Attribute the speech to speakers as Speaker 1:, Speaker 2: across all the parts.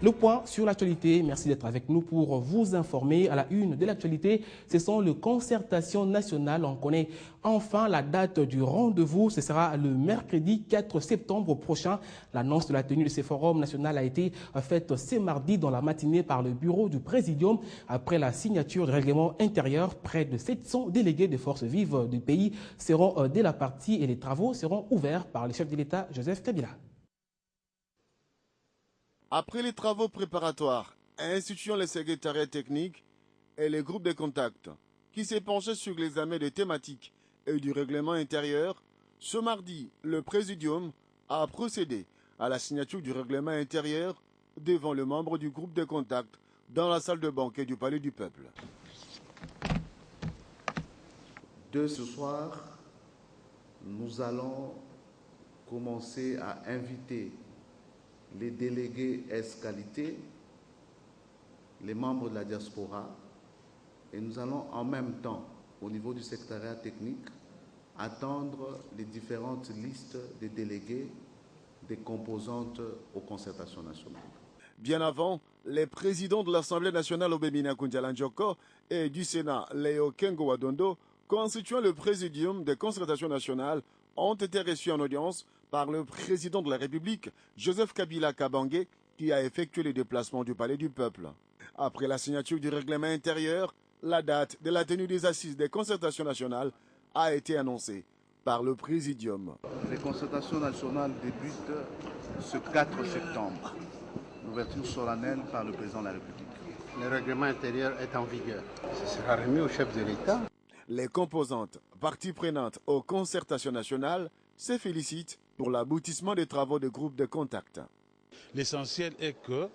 Speaker 1: Le point sur l'actualité, merci d'être avec nous pour vous informer. À la une de l'actualité, ce sont les concertations nationales. On connaît enfin la date du rendez-vous. Ce sera le mercredi 4 septembre prochain. L'annonce de la tenue de ces forums nationaux a été faite ce mardi dans la matinée par le bureau du Présidium. Après la signature du règlement intérieur, près de 700 délégués des forces vives du pays seront dès la partie et les travaux seront ouverts par le chef de l'État, Joseph Kabila.
Speaker 2: Après les travaux préparatoires, instituant les secrétariats techniques et les groupes de contact, qui s'est penché sur l'examen des thématiques et du règlement intérieur, ce mardi, le Présidium a procédé à la signature du règlement intérieur devant le membre du groupe de contact dans la salle de banquet du Palais du Peuple.
Speaker 3: De ce soir, nous allons commencer à inviter les délégués S-qualité, les membres de la diaspora, et nous allons en même temps, au niveau du secrétariat technique, attendre les différentes listes des délégués des composantes aux concertations nationales.
Speaker 2: Bien avant, les présidents de l'Assemblée nationale Obemina Koundiala Njoko et du Sénat Léo Kengo Wadondo, constituant le Présidium des concertations nationales, ont été reçus en audience par le président de la République, Joseph Kabila Kabange, qui a effectué les déplacements du Palais du Peuple. Après la signature du règlement intérieur, la date de la tenue des assises des concertations nationales a été annoncée par le Présidium.
Speaker 3: Les concertations nationales débutent ce 4 septembre. L'ouverture solennelle par le président de la République.
Speaker 4: Le règlement intérieur est en vigueur. Ce sera remis au chef de l'État.
Speaker 2: Les composantes, parties prenantes aux concertations nationales, se félicitent pour l'aboutissement des travaux de groupes de contact.
Speaker 5: L'essentiel est que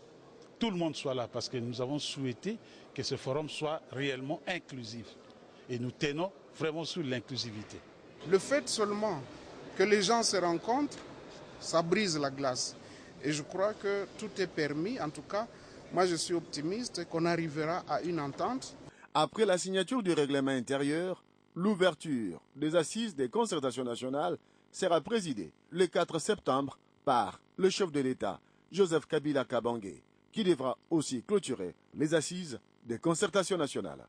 Speaker 5: tout le monde soit là parce que nous avons souhaité que ce forum soit réellement inclusif. Et nous tenons vraiment sur l'inclusivité.
Speaker 6: Le fait seulement que les gens se rencontrent, ça brise la glace. Et je crois que tout est permis. En tout cas, moi je suis optimiste qu'on arrivera à une entente.
Speaker 2: Après la signature du règlement intérieur, l'ouverture des assises des concertations nationales sera présidée le 4 septembre par le chef de l'État, Joseph Kabila Kabange, qui devra aussi clôturer les assises des concertations nationales.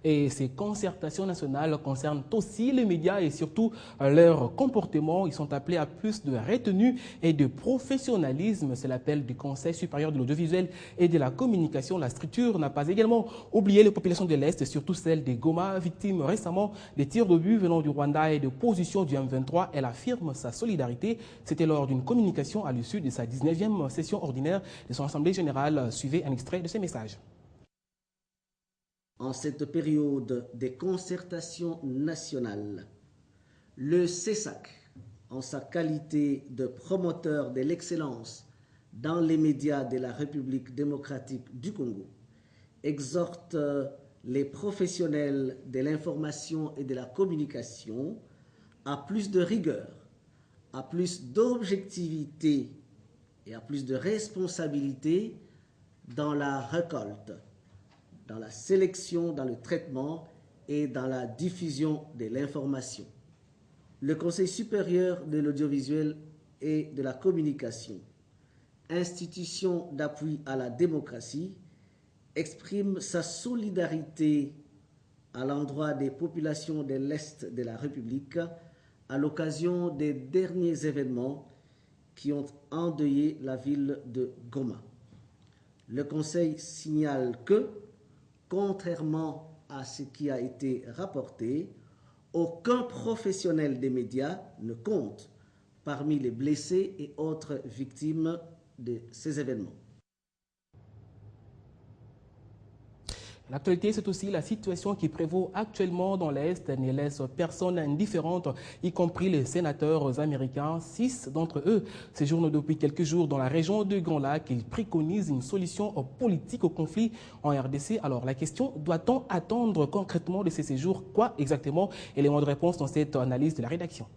Speaker 1: Et ces concertations nationales concernent aussi les médias et surtout leur comportement. Ils sont appelés à plus de retenue et de professionnalisme. C'est l'appel du Conseil supérieur de l'audiovisuel et de la communication. La structure n'a pas également oublié les populations de l'Est, surtout celles des Goma, victimes récemment des tirs d'obus venant du Rwanda et de positions du M23. Elle affirme sa solidarité. C'était lors d'une communication à l'issue de sa 19e session ordinaire de son Assemblée générale. Suivez un extrait de ces messages.
Speaker 7: En cette période des concertations nationales, le CESAC, en sa qualité de promoteur de l'excellence dans les médias de la République démocratique du Congo, exhorte les professionnels de l'information et de la communication à plus de rigueur, à plus d'objectivité et à plus de responsabilité dans la récolte, dans la sélection, dans le traitement et dans la diffusion de l'information. Le Conseil supérieur de l'audiovisuel et de la communication, institution d'appui à la démocratie, exprime sa solidarité à l'endroit des populations de l'Est de la République à l'occasion des derniers événements qui ont endeuillé la ville de Goma. Le Conseil signale que, contrairement à ce qui a été rapporté, aucun professionnel des médias ne compte parmi les blessés et autres victimes de ces événements.
Speaker 1: L'actualité, c'est aussi la situation qui prévaut actuellement dans l'Est. Elle ne laisse personne indifférente, y compris les sénateurs américains. 6 d'entre eux séjournent depuis quelques jours dans la région du Grand Lac. Ils préconisent une solution politique au conflit en RDC. Alors la question, doit-on attendre concrètement de ces séjours? Quoi exactement? Élément de réponse dans cette analyse de la rédaction.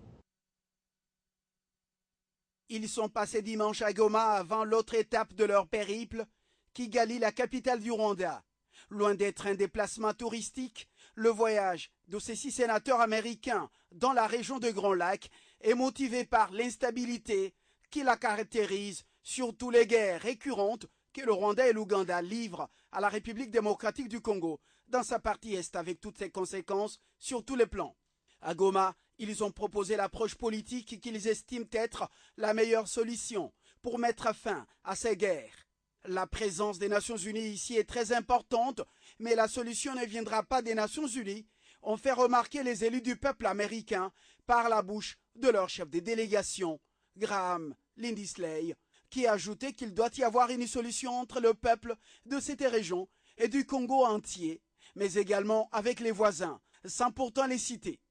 Speaker 8: Ils sont passés dimanche à Goma avant l'autre étape de leur périple, Kigali, la capitale du Rwanda. Loin d'être un déplacement touristique, le voyage de ces 6 sénateurs américains dans la région de Grand Lac est motivé par l'instabilité qui la caractérise Surtout les guerres récurrentes que le Rwanda et l'Ouganda livrent à la République démocratique du Congo dans sa partie est avec toutes ses conséquences sur tous les plans. À Goma, ils ont proposé l'approche politique qu'ils estiment être la meilleure solution pour mettre fin à ces guerres. La présence des Nations Unies ici est très importante, mais la solution ne viendra pas des Nations Unies, ont fait remarquer les élus du peuple américain par la bouche de leur chef de délégation, Graham Lindsley, qui a ajouté qu'il doit y avoir une solution entre le peuple de cette région et du Congo entier, mais également avec les voisins, sans pourtant les citer.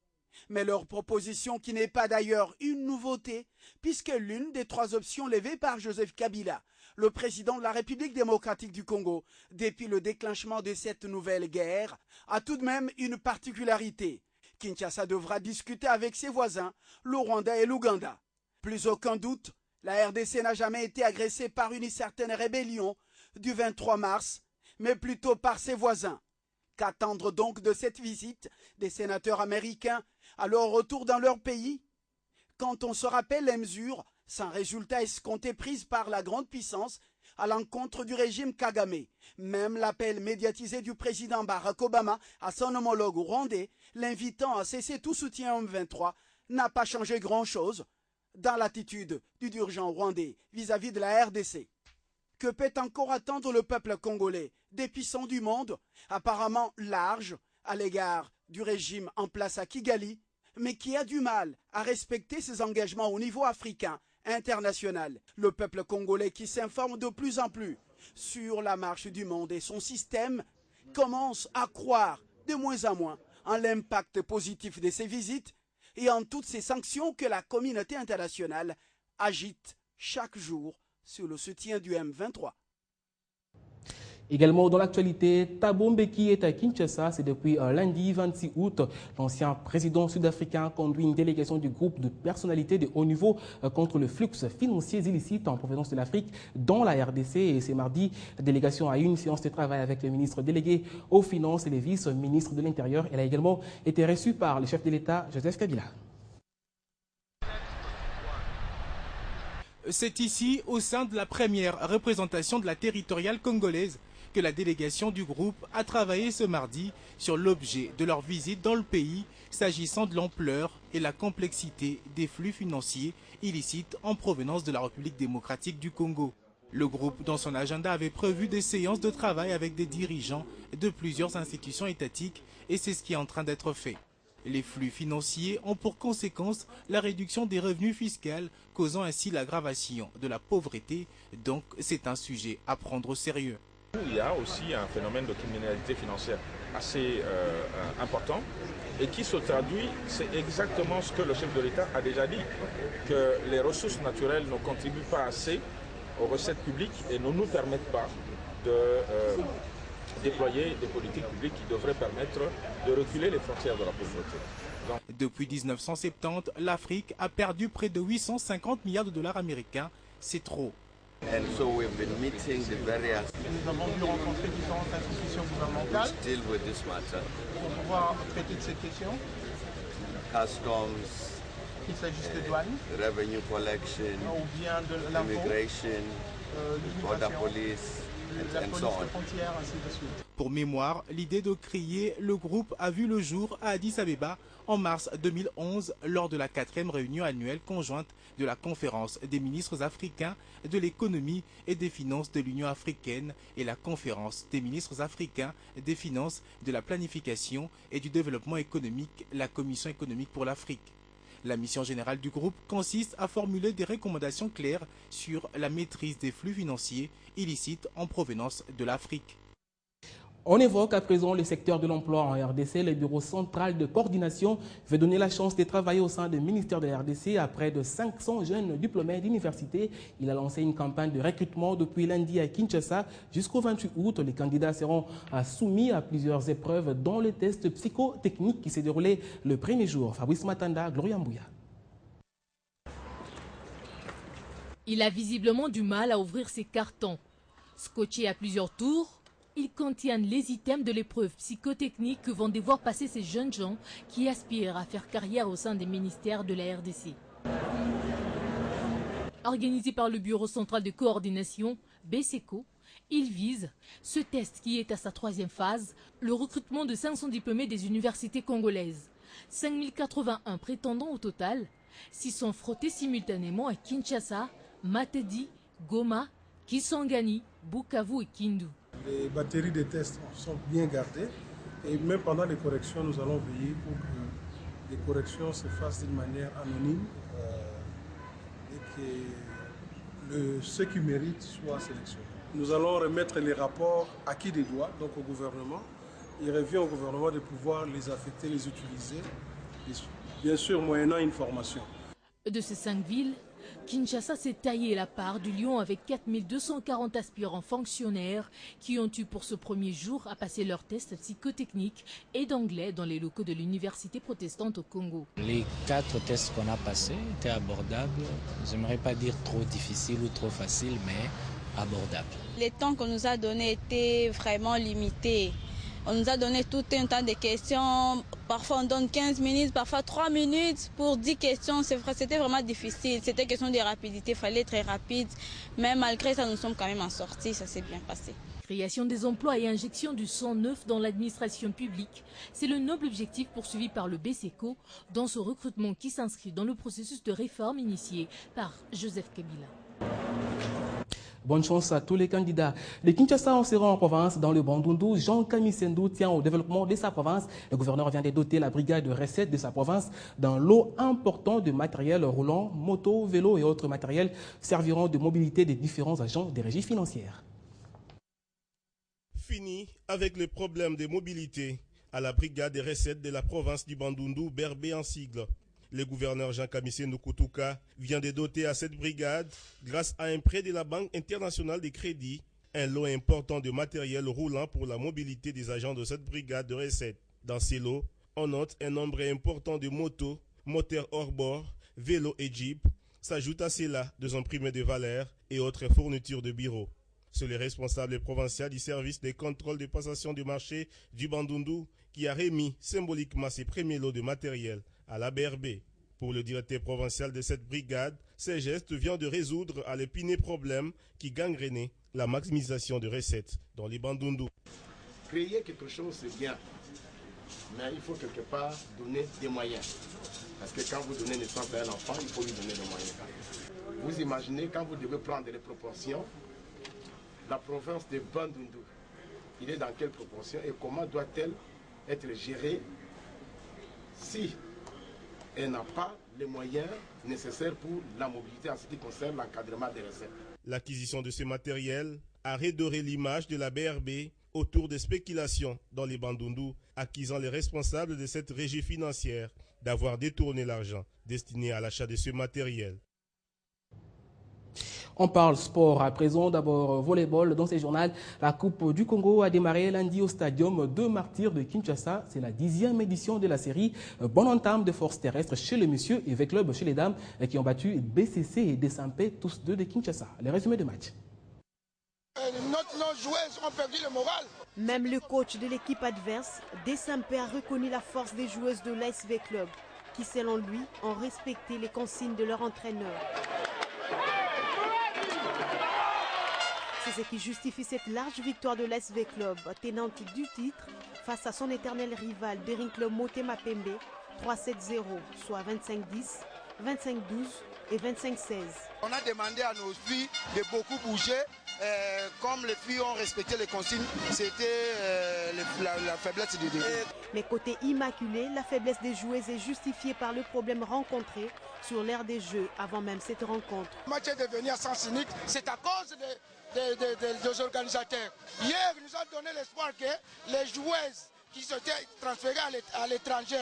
Speaker 8: Mais leur proposition, qui n'est pas d'ailleurs une nouveauté, puisque l'une des 3 options levées par Joseph Kabila, le président de la République démocratique du Congo, depuis le déclenchement de cette nouvelle guerre, a tout de même une particularité. Kinshasa devra discuter avec ses voisins, le Rwanda et l'Ouganda. Plus aucun doute, la RDC n'a jamais été agressée par une certaine rébellion du 23 mars, mais plutôt par ses voisins. Qu'attendre donc de cette visite des sénateurs américains à leur retour dans leur pays? Quand on se rappelle les mesures sans résultat escompté prises par la grande puissance à l'encontre du régime Kagame, même l'appel médiatisé du président Barack Obama à son homologue rwandais, l'invitant à cesser tout soutien au M23, n'a pas changé grand-chose dans l'attitude du dirigeant rwandais vis-à-vis de la RDC. Que peut encore attendre le peuple congolais, des puissants du monde, apparemment larges à l'égard du régime en place à Kigali, mais qui a du mal à respecter ses engagements au niveau africain, international. Le peuple congolais qui s'informe de plus en plus sur la marche du monde et son système commence à croire de moins en moins en l'impact positif de ces visites et en toutes ces sanctions que la communauté internationale agite chaque jour sur le soutien du M23.
Speaker 1: Également dans l'actualité, Thabo Mbeki est à Kinshasa. C'est depuis lundi 26 août. L'ancien président sud-africain conduit une délégation du groupe de personnalités de haut niveau contre le flux financier illicite en provenance de l'Afrique dans la RDC. Et c'est mardi, la délégation a eu une séance de travail avec le ministre délégué aux Finances et les vice-ministres de l'Intérieur. Elle a également été reçue par le chef de l'État, Joseph Kabila.
Speaker 9: C'est ici, au sein de la première représentation de la territoriale congolaise, que la délégation du groupe a travaillé ce mardi sur l'objet de leur visite dans le pays, s'agissant de l'ampleur et la complexité des flux financiers illicites en provenance de la République démocratique du Congo. Le groupe, dans son agenda, avait prévu des séances de travail avec des dirigeants de plusieurs institutions étatiques et c'est ce qui est en train d'être fait. Les flux financiers ont pour conséquence la réduction des revenus fiscaux, causant ainsi l'aggravation de la pauvreté. Donc c'est un sujet à prendre au sérieux.
Speaker 10: Il y a aussi un phénomène de criminalité financière assez important et qui se traduit, c'est exactement ce que le chef de l'État a déjà dit, que les ressources naturelles ne contribuent pas assez aux recettes publiques et ne nous permettent pas de déployer des politiques publiques qui devraient permettre de reculer les frontières de la pauvreté.
Speaker 9: Depuis 1970, l'Afrique a perdu près de 850 milliards de dollars américains. C'est trop.
Speaker 11: Nous avons dû rencontrer différentes institutions gouvernementales pour pouvoir traiter de cette question. Qu'il s'agisse de douane,
Speaker 3: revenue collection,
Speaker 11: ou bien de l'impôt,
Speaker 3: immigration, border police,
Speaker 11: la police de frontières, ainsi de suite.
Speaker 9: Pour mémoire, l'idée de créer le groupe a vu le jour à Addis Abeba en mars 2011 lors de la 4e réunion annuelle conjointe de la conférence des ministres africains de l'économie et des finances de l'Union africaine et la conférence des ministres africains des finances, de la planification et du développement économique, la Commission économique pour l'Afrique. La mission générale du groupe consiste à formuler des recommandations claires sur la maîtrise des flux financiers illicites en provenance de l'Afrique.
Speaker 1: On évoque à présent le secteur de l'emploi en RDC. Le bureau central de coordination veut donner la chance de travailler au sein du ministère de la RDC à près de 500 jeunes diplômés d'université. Il a lancé une campagne de recrutement depuis lundi à Kinshasa jusqu'au 28 août. Les candidats seront soumis à plusieurs épreuves dont le test psychotechnique qui s'est déroulé le premier jour. Fabrice Matanda, Gloria Mbouya.
Speaker 12: Il a visiblement du mal à ouvrir ses cartons. Scotché à plusieurs tours, ils contiennent les items de l'épreuve psychotechnique que vont devoir passer ces jeunes gens qui aspirent à faire carrière au sein des ministères de la RDC. Organisé par le Bureau central de coordination, BCECO, il vise, ce test qui est à sa 3e phase, le recrutement de 500 diplômés des universités congolaises. 5081 prétendants au total, 600 frottés simultanément à Kinshasa, Matadi, Goma, Kisangani, Bukavu et Kindu.
Speaker 13: Les batteries de tests sont bien gardées et même pendant les corrections, nous allons veiller pour que les corrections se fassent d'une manière anonyme et que ceux qui méritent soient sélectionnés. Nous allons remettre les rapports acquis des droits, donc au gouvernement. Il revient au gouvernement de pouvoir les affecter, les utiliser, bien sûr moyennant une formation.
Speaker 12: De ces 5 villes, Kinshasa s'est taillé la part du lion avec 4240 aspirants fonctionnaires qui ont eu pour ce premier jour à passer leurs tests psychotechniques et d'anglais dans les locaux de l'université protestante au Congo.
Speaker 14: Les 4 tests qu'on a passés étaient abordables. Je n'aimerais pas dire trop difficiles ou trop faciles, mais abordables.
Speaker 15: Les temps qu'on nous a donnés étaient vraiment limités. On nous a donné tout un tas de questions. Parfois on donne 15 minutes, parfois 3 minutes pour 10 questions. C'était vraiment difficile. C'était question de rapidité, il fallait être rapide. Mais malgré ça, nous sommes quand même en sortie, ça s'est bien passé.
Speaker 12: Création des emplois et injection du sang neuf dans l'administration publique, c'est le noble objectif poursuivi par le BCECO dans ce recrutement qui s'inscrit dans le processus de réforme initié par Joseph Kabila.
Speaker 1: Bonne chance à tous les candidats. Les Kinshasa en seront en province dans le Bandundu. Jean Kamisendo tient au développement de sa province. Le gouverneur vient de doter la brigade de recettes de sa province d'un lot important de matériel roulant, motos, vélos et autres matériels serviront de mobilité des différents agents des régies financières.
Speaker 16: Fini avec les problèmes de mobilité à la brigade des recettes de la province du Bandundu, Berbé en sigle. Le gouverneur Jean Kamisendo Kutuka vient de doter à cette brigade, grâce à un prêt de la Banque internationale des crédits, un lot important de matériel roulant pour la mobilité des agents de cette brigade de recettes. Dans ces lots, on note un nombre important de motos, moteurs hors bord, vélos et jeeps. S'ajoutent à cela des imprimés de valeurs et autres fournitures de bureaux. C'est le responsable provincial du service des contrôles de passation du marché du Bandundu qui a remis symboliquement ses premiers lots de matériel à la BRB. Pour le directeur provincial de cette brigade, ces gestes viennent de résoudre à l'épineux problème qui gangrénait la maximisation de recettes dans les Bandundu.
Speaker 17: Créer quelque chose, c'est bien, mais il faut quelque part donner des moyens. Parce que quand vous donnez naissance à un enfant, il faut lui donner des moyens. Vous imaginez, quand vous devez prendre les proportions, la province de Bandundu, il est dans quelle proportion et comment doit-elle être gérée si elle n'a pas les moyens nécessaires pour la mobilité en ce qui concerne l'encadrement des recettes.
Speaker 16: L'acquisition de ce matériel a redoré l'image de la BRB autour des spéculations dans les Bandundu, accusant les responsables de cette régie financière d'avoir détourné l'argent destiné à l'achat de ce matériel.
Speaker 1: On parle sport à présent, d'abord volleyball. Dans ce journal, la Coupe du Congo a démarré lundi au stadium 2 Martyrs de Kinshasa. C'est la 10e édition de la série. Bonne entame de force terrestre chez les messieurs et V-Club chez les dames qui ont battu BCC et Desampé, tous deux de Kinshasa. Les résumés de match.
Speaker 18: Nos joueurs ont perdu le moral. Même le coach de l'équipe adverse, Desampé, a reconnu la force des joueuses de l'ASV Club qui, selon lui, ont respecté les consignes de leur entraîneur. C'est ce qui justifie cette large victoire de l'ASV Club, tenante du titre, face à son éternel rival Daring Club Motema Pembe, 3-7-0, soit 25-10, 25-12 et 25-16.
Speaker 19: On a demandé à nos filles de beaucoup bouger. Comme les filles ont respecté les consignes, c'était la faiblesse du début.
Speaker 18: Mais côté immaculé, la faiblesse des joueuses est justifiée par le problème rencontré sur l'aire des jeux avant même cette rencontre.
Speaker 19: Le match est devenu à sens unique, c'est à cause des organisateurs. Hier, ils nous ont donné l'espoir que les joueuses qui s'étaient transférées à l'étranger,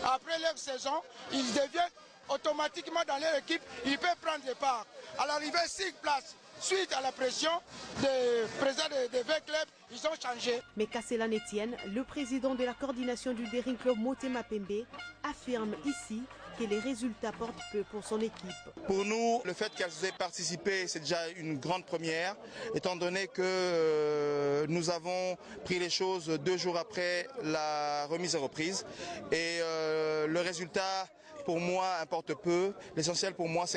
Speaker 19: après leur saison, ils deviennent automatiquement dans leur équipe, ils peuvent prendre des parts. À l'arrivée, 6 places. Suite à la pression des présidents des V-Club, ils ont changé.
Speaker 18: Mais qu'à cela ne tienne, le président de la coordination du Daring Club Motema Pembe affirme ici que les résultats portent peu pour son équipe.
Speaker 19: Pour nous, le fait qu'elles aient participé, c'est déjà une grande première, étant donné que nous avons pris les choses 2 jours après la remise et reprise. Et le résultat, pour moi, importe peu. L'essentiel pour moi, c'est